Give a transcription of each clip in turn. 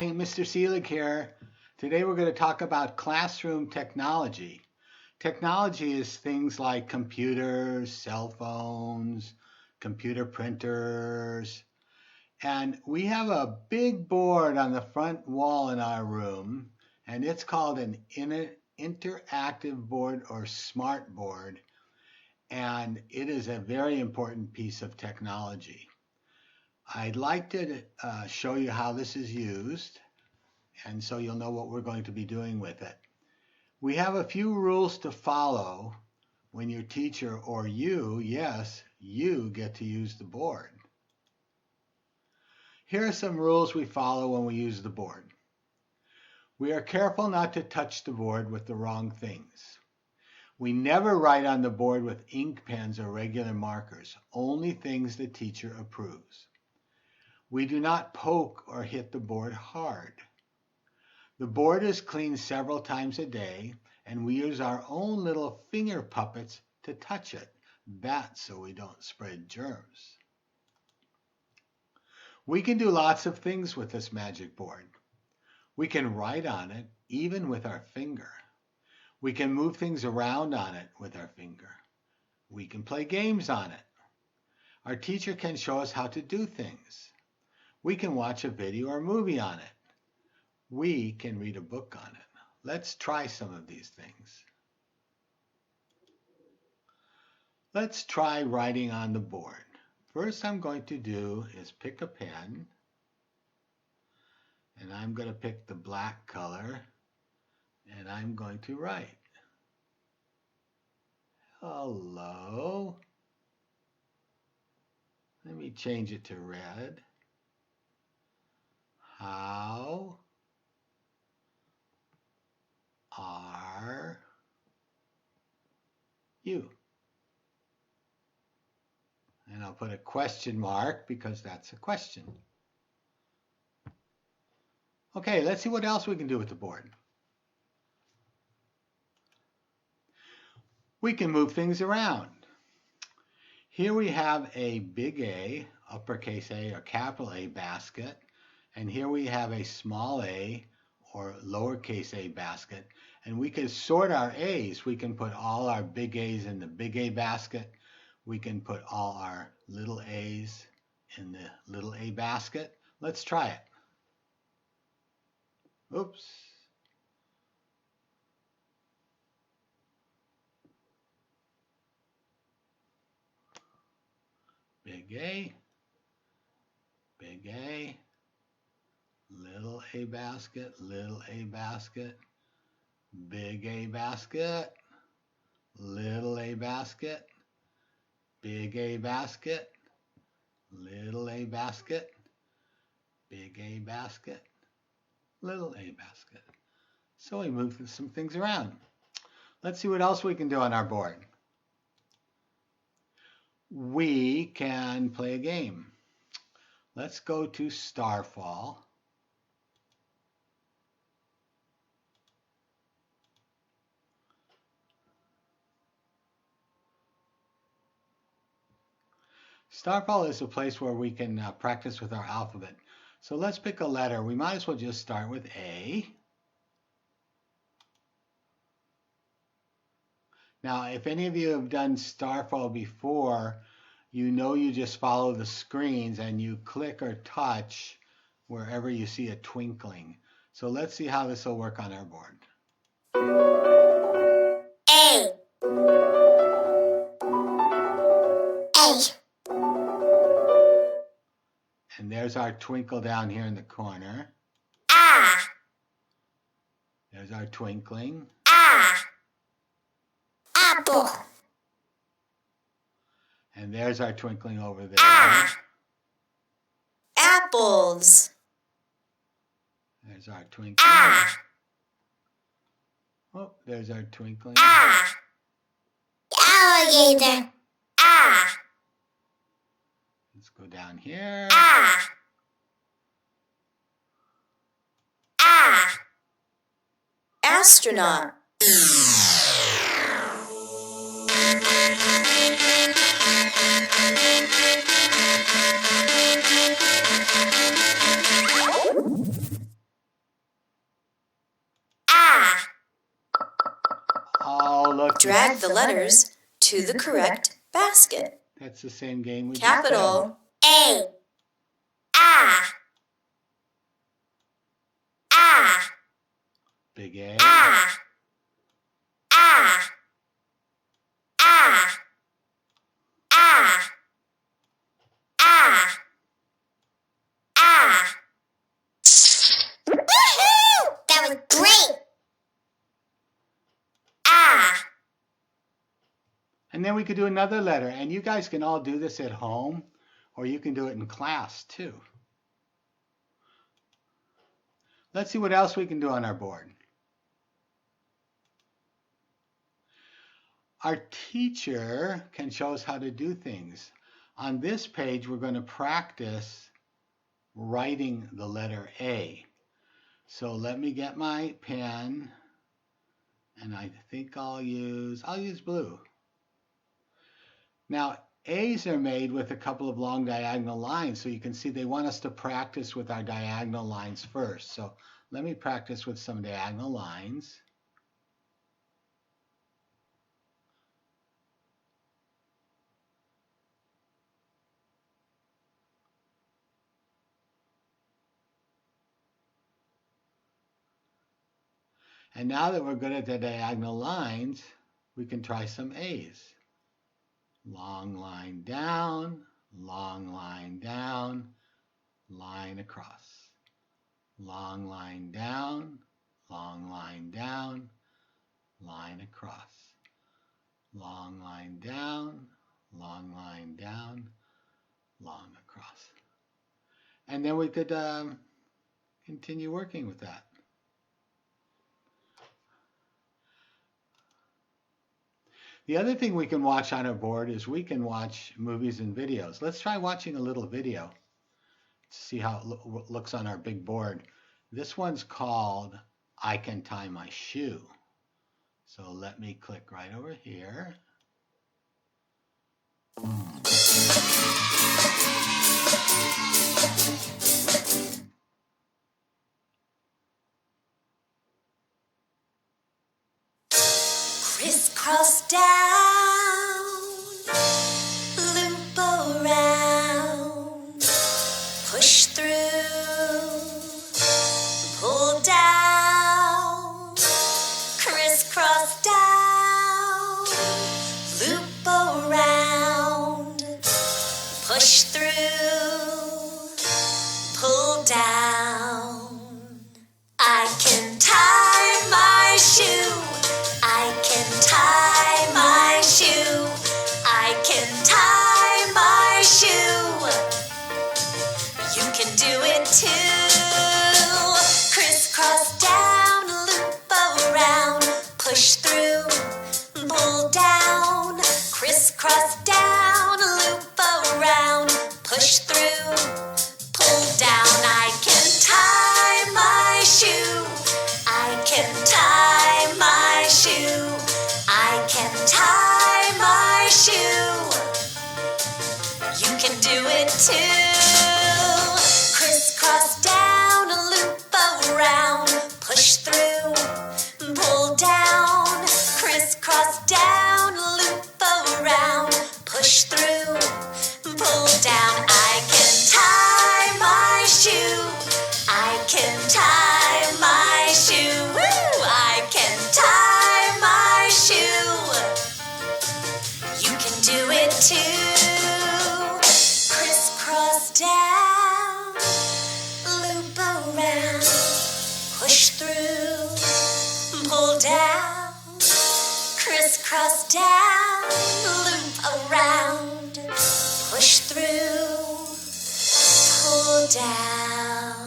Hey, Mr. Seelig here. Today we're going to talk about classroom technology. Technology is things like computers, cell phones, computer printers, and we have a big board on the front wall in our room, and it's called an interactive board or smart board, and it is a very important piece of technology. I'd like to show you how this is used, and so you'll know what we're going to be doing with it. We have a few rules to follow when your teacher or you, yes, you get to use the board. Here are some rules we follow when we use the board. We are careful not to touch the board with the wrong things. We never write on the board with ink pens or regular markers, only things the teacher approves. We do not poke or hit the board hard. The board is cleaned several times a day, and we use our own little finger puppets to touch it. That's so we don't spread germs. We can do lots of things with this magic board. We can write on it, even with our finger. We can move things around on it with our finger. We can play games on it. Our teacher can show us how to do things. We can watch a video or movie on it. We can read a book on it. Let's try some of these things. Let's try writing on the board. First I'm going to do is pick a pen, and I'm going to pick the black color, and I'm going to write. Hello. Let me change it to red. How are you? And I'll put a question mark because that's a question. Okay, let's see what else we can do with the board. We can move things around. Here we have a big A, uppercase A or capital A basket, and here we have a small a or lowercase a basket, and we can sort our A's. We can put all our big A's in the big A basket. We can put all our little a's in the little a basket. Let's try it. Oops. Big A, little a basket, little a basket, big A basket, little a basket, big A basket, little a basket, big A basket, little a basket. So we move some things around. Let's see what else we can do on our board. We can play a game. Let's go to Starfall. Starfall is a place where we can practice with our alphabet. So let's pick a letter. We might as well just start with A. Now, if any of you have done Starfall before, you know you just follow the screens and you click or touch wherever you see a twinkling. So let's see how this will work on our board. A. And there's our twinkle down here in the corner. Ah. There's our twinkling. Ah. Apple. And there's our twinkling over there. Ah. Apples. There's our twinkling. Ah. Oh, there's our twinkling. Ah. Alligator. Ah. Let's go down here. Ah. Ah. Astronaut. look. Drag the letters to the correct basket. That's the same game we did. Capital A. Ah. Ah. Big A. Ah. Ah. Ah. Ah. Ah. Ah. Woohoo! That was great! Ah. And then we could do another letter. And you guys can all do this at home, or you can do it in class too. Let's see what else we can do on our board. Our teacher can show us how to do things. On this page, we're going to practice writing the letter A. So let me get my pen, and I think I'll use blue. Now, A's are made with a couple of long diagonal lines, so you can see they want us to practice with our diagonal lines first. So let me practice with some diagonal lines. And now that we're good at the diagonal lines, we can try some A's. Long line down, line across. Long line down, line across. Long line down, long across. And then we could continue working with that. The other thing we can watch on our board is we can watch movies and videos. Let's try watching a little video to see how it looks on our big board. This one's called I Can Tie My Shoe. So let me click right over here. Crisscross down, loop around, push through, pull down, crisscross down, loop around, push through, pull down. I can tie my shoe. I can tie my shoe. I can tie my shoe. You can do it too. Crisscross down, loop around, push through, pull down. Crisscross down, loop around, push through, pull down. I can tie my shoe. I can tie my shoe. I can tie my shoe. You can do it too. Crisscross down, loop around, push through, pull down. Crisscross down, loop around, push through, pull down. I can tie my shoe. I can tie my shoe. Woo! I can tie my shoe. You can do it too. Crisscross down, loop around, push through, pull down. Crisscross down, loop around, push through, pull down.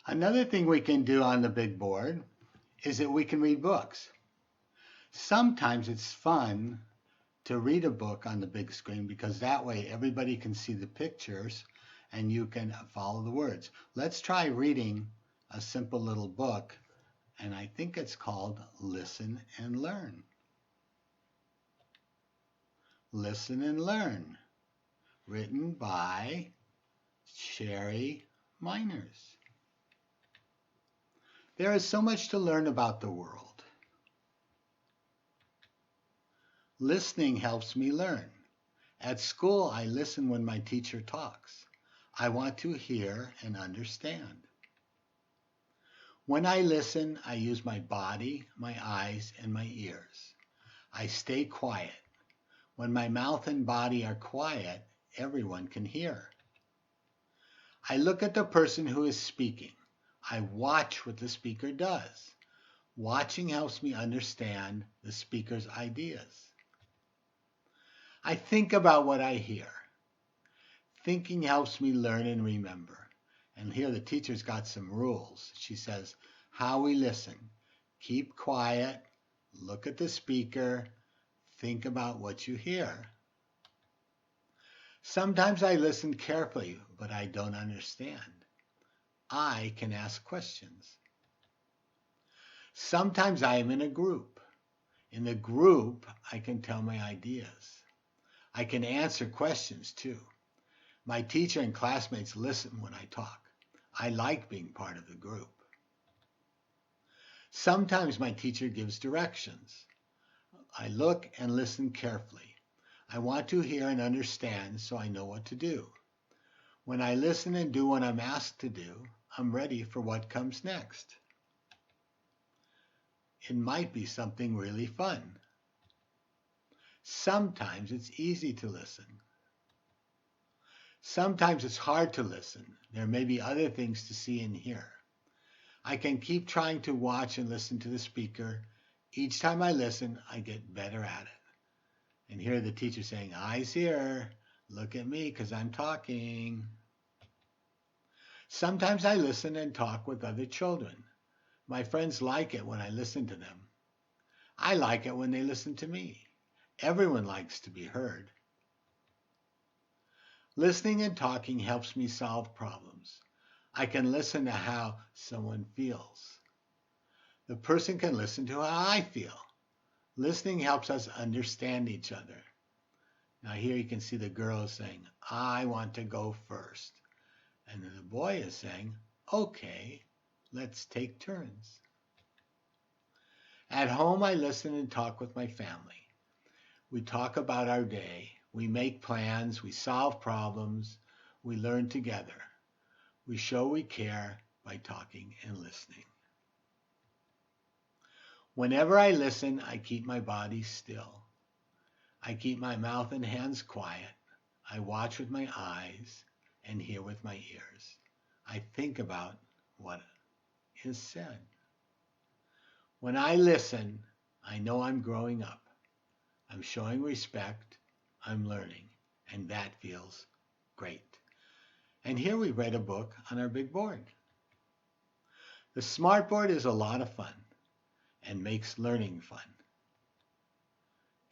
Another thing we can do on the big board is that we can read books. Sometimes it's fun to read a book on the big screen because that way everybody can see the pictures and you can follow the words. Let's try reading a simple little book, and I think it's called Listen and Learn. Listen and Learn, written by Cherry Miners. There is so much to learn about the world. Listening helps me learn. At school, I listen when my teacher talks. I want to hear and understand. When I listen, I use my body, my eyes, and my ears. I stay quiet. When my mouth and body are quiet, everyone can hear. I look at the person who is speaking. I watch what the speaker does. Watching helps me understand the speaker's ideas. I think about what I hear. Thinking helps me learn and remember. And here the teacher's got some rules. She says, how we listen. Keep quiet, look at the speaker, think about what you hear. Sometimes I listen carefully, but I don't understand. I can ask questions. Sometimes I am in a group. In the group, I can tell my ideas. I can answer questions too. My teacher and classmates listen when I talk. I like being part of the group. Sometimes my teacher gives directions. I look and listen carefully. I want to hear and understand so I know what to do. When I listen and do what I'm asked to do, I'm ready for what comes next. It might be something really fun. Sometimes it's easy to listen. Sometimes it's hard to listen. There may be other things to see and hear. I can keep trying to watch and listen to the speaker. Each time I listen, I get better at it. And here the teacher saying, eyes here, look at me because I'm talking. Sometimes I listen and talk with other children. My friends like it when I listen to them. I like it when they listen to me. Everyone likes to be heard. Listening and talking helps me solve problems. I can listen to how someone feels. The person can listen to how I feel. Listening helps us understand each other. Now here you can see the girl is saying, I want to go first. And then the boy is saying, okay, let's take turns. At home, I listen and talk with my family. We talk about our day. We make plans. We solve problems. We learn together. We show we care by talking and listening. Whenever I listen, I keep my body still. I keep my mouth and hands quiet. I watch with my eyes and hear with my ears. I think about what is said. When I listen, I know I'm growing up. I'm showing respect. I'm learning. And that feels great. And here we read a book on our big board. The Smartboard is a lot of fun and makes learning fun.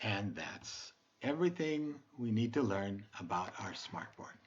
And that's everything we need to learn about our Smartboard.